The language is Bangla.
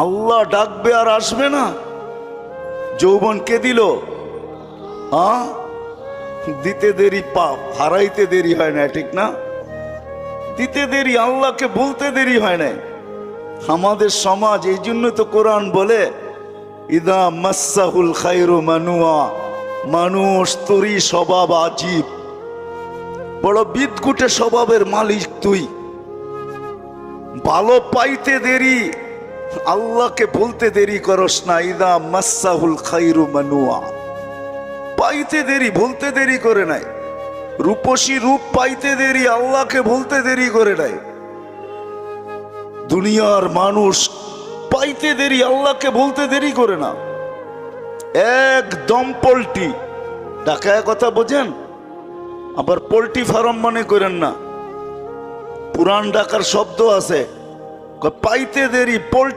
আল্লাহ ডাকবে আর আসবে না? যৌবন কে দিল? দিতে দেরি পাপ, হারাইতে দেরি হয় না, ঠিক না? দিতে দেরি, আল্লাহকে বলতে দেরি হয় না। আমাদের সমাজ, এই জন্য তো কোরআন বলে ইদা মাসাহুল খায়রু মানুয়া, মানুষ তোরই স্বভাব আজীব, বড় বিদকুটে স্বভাবের মালিক তুই। ভালো পাইতে দেরি, আল্লাহকে বলতে দেরি করস না। ইদা মাসাহুল খায়রু মানুয়া, পাইতে দেরি, বলতে দেরি করে নাই। রূপসী রূপ পাইতে দেরি, আল্লাহকে বলতে দেরি করে নাই। দুনিয়ার মানুষ পাইতে দেরি, আল্লাহকে বলতে দেরি করে না। একদম পোল্ট্রি ঢাকায় কথা বোঝেন, আবার পোল্ট্রি ফার্ম মনে করেন না। পুরান ঢাকার শব্দ আছে, পাইতে দেরি পোল্ট্রি